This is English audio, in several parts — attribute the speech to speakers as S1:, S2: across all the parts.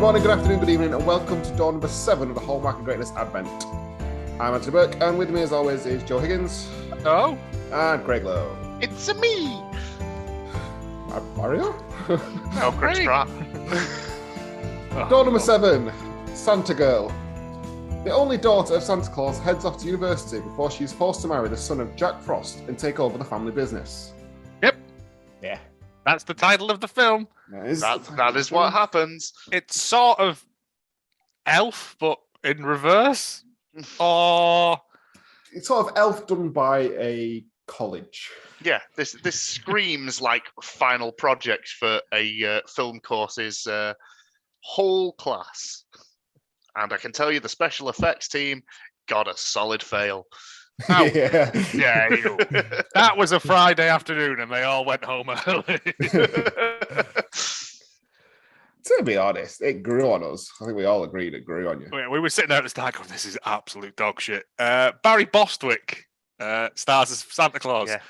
S1: morning, good afternoon, good evening, and welcome to door number 7 of the Hallmark and Greatness Advent. I'm Anthony Burke, and with me as always is Joe Higgins.
S2: Hello.
S1: And Craig Lowe.
S2: It's me.
S1: Mario?
S2: No, Chris Pratt.
S1: Door number 7, Santa Girl. The only daughter of Santa Claus heads off to university before she is forced to marry the son of Jack Frost and take over the family business.
S2: Yep.
S1: Yeah.
S2: That's the title of the film.
S3: That is what happens.
S2: It's sort of Elf, but in reverse. Or
S1: It's sort of Elf done by a college.
S3: Yeah, this screams like final project for a film course's whole class. And I can tell you the special effects team got a solid fail.
S2: Oh,
S1: Yeah.
S2: that was a Friday afternoon and they all went home early.
S1: To be honest, it grew on us. I think we all agreed it grew on you.
S2: We were sitting there at the start going, this is absolute dog shit. Barry Bostwick stars as Santa Claus.
S3: Yeah.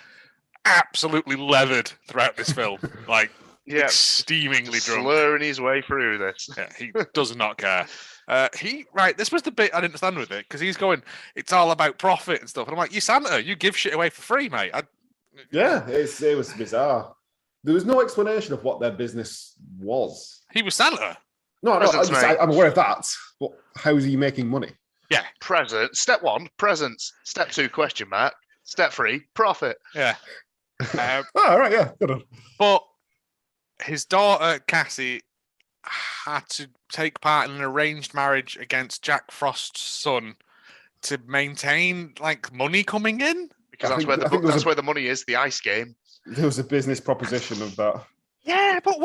S2: Absolutely leathered throughout this film. Like,
S3: Yeah,
S2: steamingly drunk.
S3: slurring his way through this.
S2: Yeah, he does not care. This was the bit I didn't understand with it, because he's going, it's all about profit and stuff. And I'm like, you Santa, you give shit away for free, mate.
S1: Yeah, it was bizarre. There was no explanation of what their business was.
S2: He was Santa.
S1: No,
S3: Presents, mate.
S1: I'm aware of that. But how is he making money?
S2: Yeah.
S3: Present. Step 1, presents. Step 2, question mark. Step 3, profit.
S2: Yeah.
S1: All right, yeah. Good on.
S2: But his daughter, Cassie, had to take part in an arranged marriage against Jack Frost's son to maintain, like, money coming in.
S3: Because
S1: I think
S3: that's where the money is, the ice game.
S1: There was a business proposition of that.
S2: Yeah, but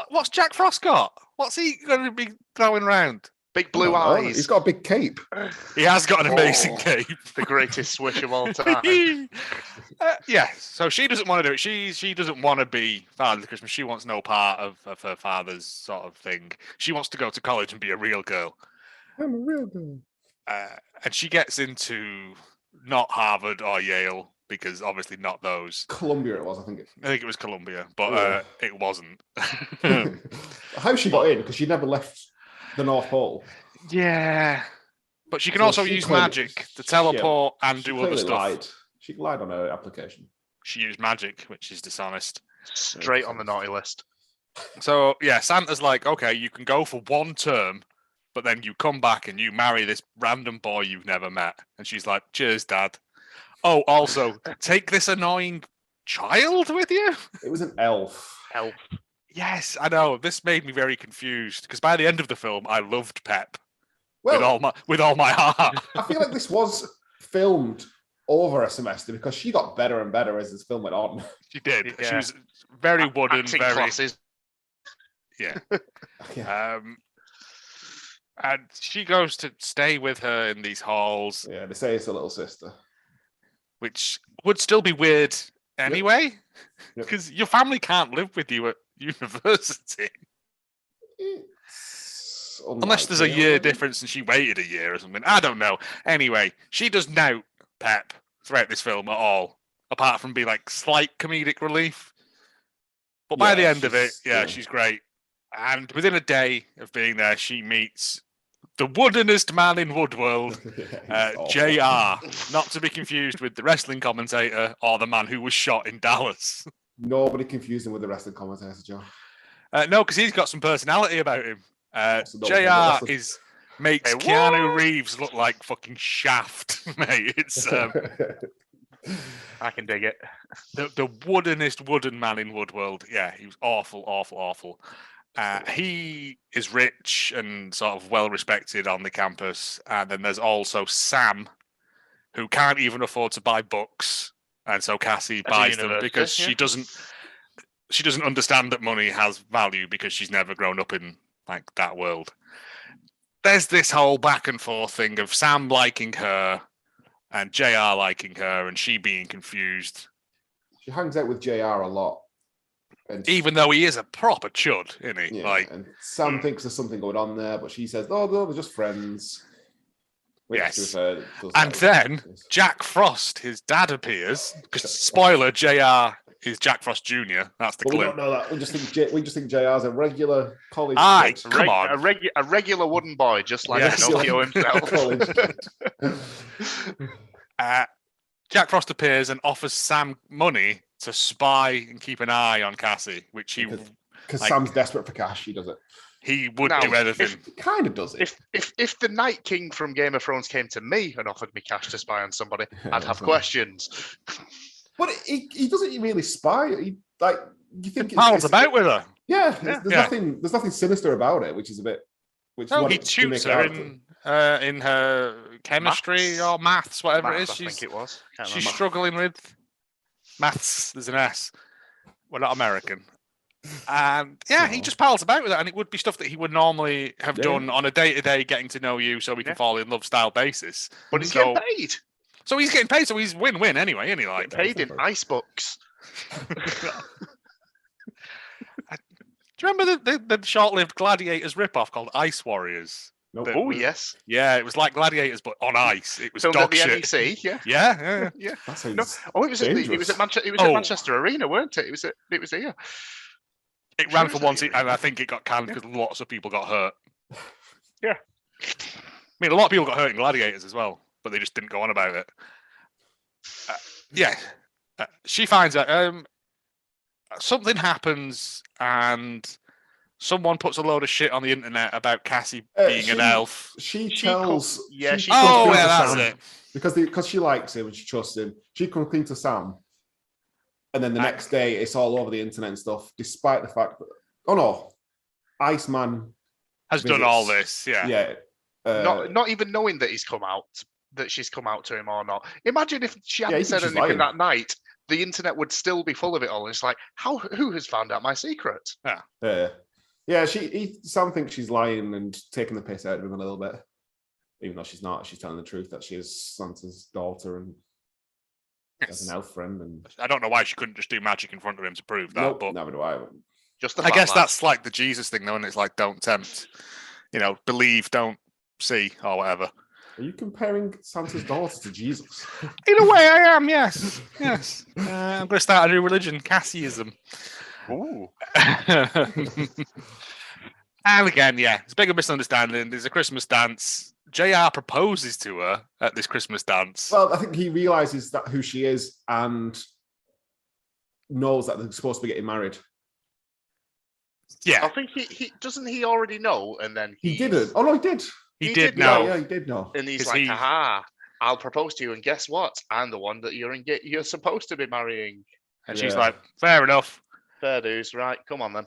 S2: what's Jack Frost got? What's he going to be throwing around?
S3: Big blue
S1: I don't know.
S3: eyes.
S1: He's got a big cape.
S2: He has got an amazing
S3: Oh.
S2: cape.
S3: The greatest swish of all time.
S2: Yeah, so she doesn't want to do it. She doesn't want to be Father Christmas. She wants no part of her father's sort of thing. She wants to go to college and be a real girl.
S1: I'm a real girl.
S2: And she gets into not Harvard or Yale, because obviously not those.
S1: Columbia it was, I think.
S2: I think it was Columbia, but it wasn't.
S1: How she got in, because she never left the North Pole.
S2: Yeah. But she can
S1: So
S2: also
S1: she
S2: use
S1: clearly-
S2: magic to teleport and
S1: She
S2: do other
S1: clearly
S2: stuff.
S1: lied. She lied on her application.
S2: She used magic, which is dishonest.
S3: Straight on the naughty list.
S2: So, yeah, Santa's like, okay, you can go for one term, but then you come back and you marry this random boy you've never met. And she's like, cheers, Dad. Oh, also, take this annoying child with you?
S1: It was an elf.
S3: Elf.
S2: Yes, I know. This made me very confused, because by the end of the film, I loved Pep
S1: Well,
S2: with all my heart.
S1: I feel like this was filmed over a semester because she got better and better as this film went on.
S2: She did. She
S3: Yeah.
S2: was very wooden,
S3: Acting
S2: very
S3: classes.
S2: yeah.
S1: Yeah.
S2: And she goes to stay with her in these halls,
S1: Yeah, they say it's a little sister.
S2: which would still be weird anyway,
S1: Yep.
S2: because your family can't live with you at university
S1: It's
S2: unless there's a
S1: unlikely,
S2: year
S1: I think.
S2: difference and she waited a year or something. I don't know. Anyway, she does note Pep throughout this film at all, apart from be like slight comedic relief. But by
S1: Yeah,
S2: the end of it,
S1: she's-
S2: she's great. And within a day of being there, she meets the woodenest man in Woodworld,
S1: He's awful.
S2: JR, not to be confused with the wrestling commentator or the man who was shot in Dallas.
S1: Nobody confused him with the wrestling commentator, Joe.
S2: No, because he's got some personality about him.
S1: So don't worry about
S2: JR
S1: wrestling.
S2: makes
S3: Hey,
S2: Keanu
S3: what?
S2: Reeves look like fucking Shaft, mate. It's
S3: I can dig it.
S2: the woodenest wooden man in Woodworld. Yeah, he was awful, awful, awful. He is rich and sort of well respected on the campus, and then there's also Sam, who can't even afford to buy books, and so Cassie
S3: At the
S2: buys them
S3: university,
S2: because
S3: yeah.
S2: she doesn't understand that money has value because she's never grown up in like that world. There's this whole back and forth thing of Sam liking her and JR liking her, and she being confused,
S1: She hangs out with JR a lot. And
S2: even though he is a proper chud, isn't he?
S1: yeah,
S2: Like,
S1: and Sam thinks there's something going on there, but she says, "Oh, no, they're just friends." Which,
S2: Yes.
S1: to be fair, does
S2: And
S1: that.
S2: then Jack Frost, his dad, appears. Because spoiler, JR is Jack Frost Jr. That's the
S1: But we
S2: clue.
S1: don't know that. We just think JR's a regular college
S2: Aye,
S1: kid.
S2: come on.
S3: A regular wooden boy, just like
S2: Yes.
S3: Pinocchio himself.
S1: college kid.
S2: Jack Frost appears and offers Sam money to spy and keep an eye on Cassie, which he
S1: Because
S2: like-
S1: Sam's desperate for cash. He does it.
S2: he would
S3: Now,
S2: do anything.
S1: He kind of does it.
S3: If the Night King from Game of Thrones came to me and offered me cash to spy on somebody, I'd have
S1: Exactly.
S3: questions.
S1: But he doesn't really spy. He like you think
S2: He pals about with her.
S1: Yeah,
S3: Yeah.
S1: there's nothing sinister about it, which is a bit. Which
S2: No,
S1: what
S2: he
S1: it's to make
S2: tunes
S1: it
S2: her
S1: out to.
S2: in her chemistry
S3: Maths.
S2: or maths, whatever
S3: Maths,
S2: it is.
S3: I think it was. Can't
S2: She's
S3: remember.
S2: struggling with maths. There's an S. We're not American. And yeah, he
S1: No.
S2: just pals about with it, and it would be stuff that he would normally have
S1: Yeah.
S2: done on a day-to-day, getting to know you, so we can
S3: Yeah.
S2: fall in love style basis.
S3: But he's
S2: So-
S3: getting paid.
S2: So he's getting paid, so he's win-win anyway, isn't he? Like,
S3: Paid in ice bucks.
S2: do you remember the short-lived Gladiators ripoff called Ice Warriors?
S1: Nope.
S2: That
S3: Oh
S2: was-
S3: yes.
S2: Yeah, it was like Gladiators, but on ice. It was
S3: Filmed at
S2: dog
S3: the
S2: shit.
S3: NEC. Yeah.
S2: Yeah.
S3: Yeah.
S1: That sounds
S3: No. Oh, it was at
S1: dangerous.
S2: Oh.
S3: Manchester Arena, weren't it? It was here.
S2: It
S3: Sure
S2: ran
S3: it's
S2: for
S3: at
S2: one
S3: the
S2: season, and I think it got canned because lots of people got hurt.
S3: Yeah.
S2: I mean, a lot of people got hurt in Gladiators as well, but they just didn't go on about it. Yeah. She finds out something happens, and someone puts a load of shit on the internet about Cassie being an elf.
S1: She
S3: She
S1: tells.
S3: co- yeah, she
S1: comes
S2: Oh,
S1: clean
S2: yeah,
S1: to
S2: that's
S1: Sam
S2: it.
S1: because she likes him and she trusts him. She comes clean to Sam, and then the
S2: I-
S1: next day it's all over the internet and stuff. Despite the fact that Iceman
S2: Has done all
S1: visits.
S2: this, yeah.
S1: Yeah.
S3: Not even knowing that she's come out to him or not. Imagine if she hadn't
S1: you think
S3: said
S1: she's
S3: anything
S1: lying.
S3: that night. The internet would still be full of it all. It's like, who has found out my secret?
S1: Yeah, Sam thinks she's lying and taking the piss out of him a little bit, even though she's not. She's telling the truth that she is Santa's daughter and has
S2: Yes.
S1: an elf friend. And
S2: I don't know why she couldn't just do magic in front of him to prove that,
S1: nope,
S2: but
S1: never do I.
S3: Just the
S2: I guess
S3: fat lad.
S2: that's like the Jesus thing, though, and it's like, don't tempt. Believe, don't see, or whatever.
S1: Are you comparing Santa's daughter to Jesus?
S2: In a way, I am, yes. Yes. I'm going to start a new religion, Cassiism.
S3: Ooh.
S2: And again, yeah, it's a big misunderstanding. There's a Christmas dance. JR proposes to her at this Christmas dance.
S1: Well, I think he realizes that who she is and knows that they're supposed to be getting married.
S3: I
S2: yeah,
S3: think he doesn't he already know, and then
S1: He didn't. Oh no, he did.
S2: he
S3: he
S2: did
S3: did
S2: know.
S1: Yeah, he did know.
S3: and he's
S2: 'Cause
S3: like,
S2: he-
S3: "Aha! I'll propose to you, and guess what? I'm the one that you're supposed to be marrying."
S2: And she's
S1: Yeah.
S2: like, fair enough.
S3: Fair dues, right? Come on then.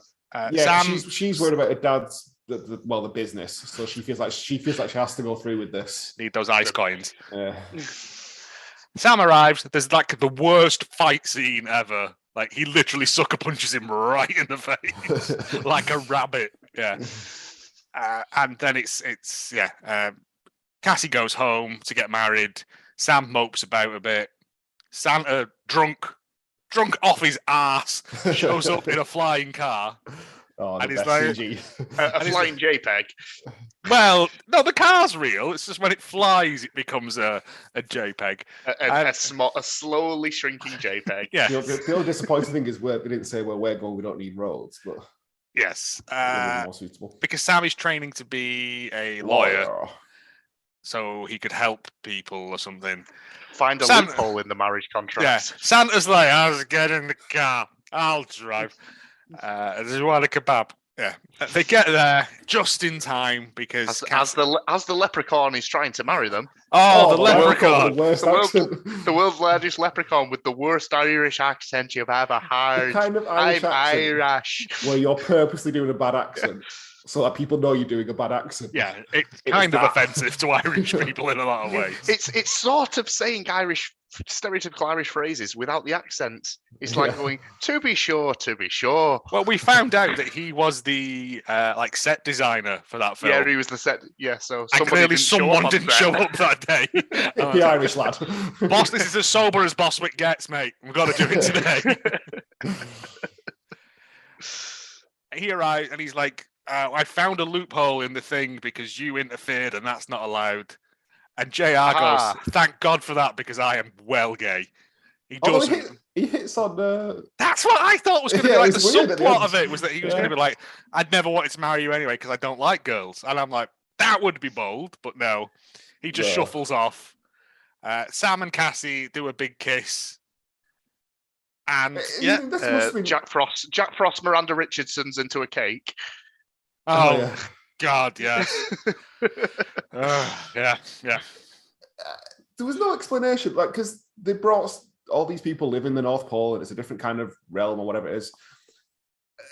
S1: Yeah,
S2: Sam,
S1: she's worried about her dad's the business, so she feels like she has to go through with this.
S2: need those ice coins.
S1: Yeah.
S2: Sam arrives. There's like the worst fight scene ever. Like he literally sucker punches him right in the face, like a rabbit. Yeah. And then it's Cassie goes home to get married. Sam mopes about a bit. Santa, drunk off his ass, shows up in a flying car.
S1: Oh,
S2: And
S1: the
S2: he's
S1: best
S2: like-
S1: CG.
S3: A flying JPEG.
S2: Well, no, the car's real. It's just when it flies, it becomes a JPEG.
S3: A slowly shrinking JPEG.
S2: Yeah.
S1: The only disappointing thing is they didn't say where we're going. We don't need roads, but
S2: Yes.
S1: it would be more suitable.
S2: Because Sam is training to be a lawyer, so he could help people or something.
S3: Find a
S2: Sam-
S3: loophole in the marriage
S2: Yeah.
S3: contract.
S2: Santa's like, I'll get in the car. I'll drive. This is what a kebab. Yeah. They get there just in time because
S3: As the leprechaun is trying to marry them,
S2: the leprechaun.
S1: The worst
S3: The world-
S1: accent.
S3: the world's largest leprechaun with the worst Irish accent you've ever
S1: The
S3: heard.
S1: kind of Irish
S3: I'm
S1: accent
S3: Irish.
S1: where you're purposely doing a bad accent so that people know you're doing a bad accent.
S2: Yeah, it's
S1: It's
S2: kind of
S1: that.
S2: offensive to Irish people in a lot of ways.
S3: It's sort of saying stereotypical Irish phrases without the accent. It's like
S1: Yeah.
S3: going, to be sure, to be sure.
S2: Well, we found out that he was the set designer for that film.
S3: Yeah, he was the set. Yeah, so
S2: and
S3: somebody
S2: clearly
S3: didn't show
S2: someone
S3: up on
S2: didn't
S3: set.
S2: show up that day.
S1: The Irish lad.
S2: Boss, this is as sober as Boswick gets, mate. We've got to do it today. He arrived and he's like, I found a loophole in the thing because you interfered and that's not allowed. And JR goes, "Thank God for that, because I am well gay." He does.
S1: He hits on.
S2: That's what I thought was going to be like the
S1: weird at the
S2: subplot
S1: end.
S2: of it, was that he was going to be like, "I'd never wanted to marry you anyway because I don't like girls," and I'm like, that would be bold, but no, he just shuffles off. Sam and Cassie do a big kiss, and
S3: Jack Frost, Miranda Richardson's into a cake.
S2: Oh God, yes. Yeah.
S1: There was no explanation, like, because they brought all these people live in the North Pole, and it's a different kind of realm or whatever it is,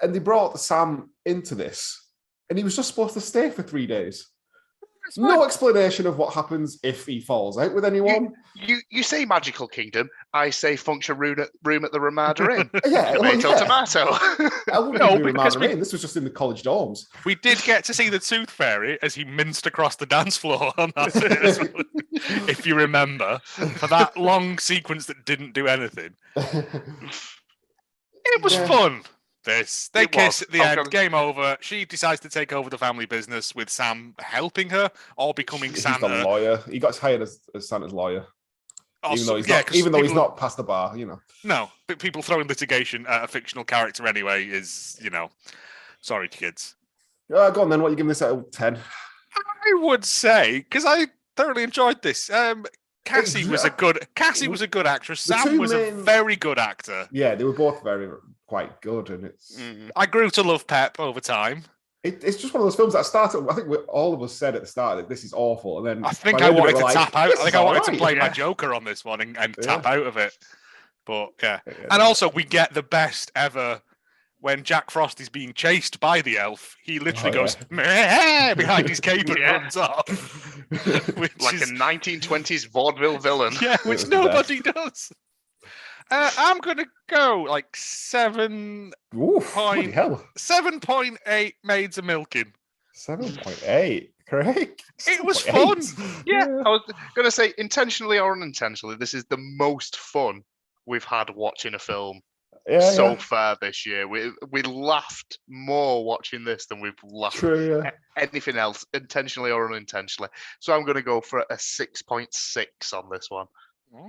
S1: and they brought Sam into this, and he was just supposed to stay for 3 days. No explanation of what happens if he falls out with anyone.
S3: You say magical kingdom, I say function room at the Ramada Inn.
S1: Tomato. I wouldn't be Ramada Inn. This was just in the college dorms.
S2: We did get to see the Tooth Fairy as he minced across the dance floor on that, if you remember, for that long sequence that didn't do anything. It was fun. They kiss at the end, game over. She decides to take over the family business with Sam helping her or becoming Santa.
S1: He's the lawyer. He got hired as Santa's lawyer.
S2: Also,
S1: even though he's not past the bar,
S2: No, but people throwing litigation at a fictional character anyway is, sorry, kids.
S1: Go on then. What are you giving this out of 10?
S2: I would say, because I thoroughly enjoyed this. Cassie was a good actress. Sam was a very good actor.
S1: Yeah, they were both quite good, and it's.
S2: I grew to love Pep over time.
S1: It's just one of those films that started. I think all of us said at the start that this is awful, and then
S2: I think I wanted to tap out. I think I wanted to play my Joker on this one and tap out of it. But and also we get the best ever. When Jack Frost is being chased by the elf, he literally goes meh behind his cape and runs off.
S3: Like a 1920s vaudeville villain.
S2: Yeah, which nobody does. I'm going to go like 7.8 maids a milking.
S1: 7.8. Correct.
S2: It was fun.
S3: Yeah, I was going to say, intentionally or unintentionally, this is the most fun we've had watching a film. So far this year, we laughed more watching this than we've laughed anything else, intentionally or unintentionally. So I'm going to go for a 6.6 on this one.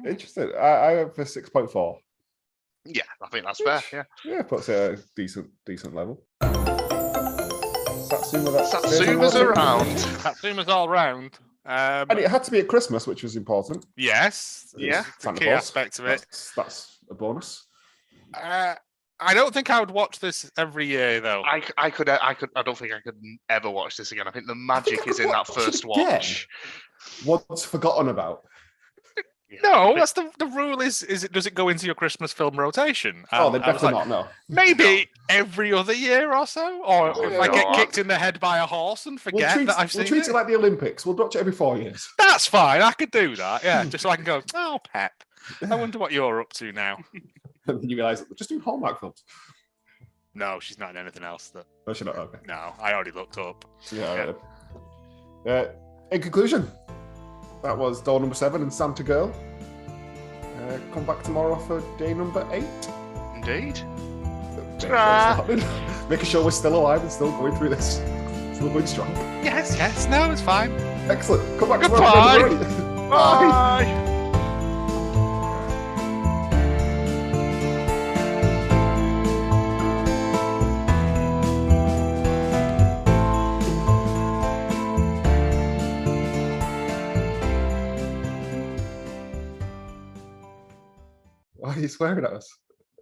S1: Interesting. I have a 6.4.
S3: Yeah, I think that's fair.
S1: Yeah, puts it at a decent level.
S3: Satsuma's around.
S2: Satsuma's all round.
S1: And it had to be at Christmas, which was important.
S2: Yes. Yeah. The key aspect of it.
S1: That's a bonus.
S2: I don't think I would watch this every year, though.
S3: I don't think I could ever watch this again. I think the magic is in that first watch.
S1: What's forgotten about?
S2: No, that's the rule. Does it go into your Christmas film rotation?
S1: They're definitely not. No,
S2: maybe every other year or so, or if I get kicked in the head by a horse and forget that I've seen it.
S1: We'll treat it like the Olympics. We'll watch it every 4 years.
S2: That's fine. I could do that. Yeah, just so I can go. Oh, Pep, I wonder what you're up to now.
S1: And then you realise we're just doing Hallmark films.
S2: No, she's not in anything else.
S1: No, she's not. Okay.
S2: No, I already looked up.
S1: Yeah. In conclusion, that was door number 7 and Santa Girl. Come back tomorrow for day number 8.
S3: Indeed.
S1: Making sure we're still alive and still going through this. Still going strong.
S2: Yes. No, it's fine.
S1: Excellent. Come back
S2: tomorrow.
S1: Goodbye. Bye. Why are you swearing at us?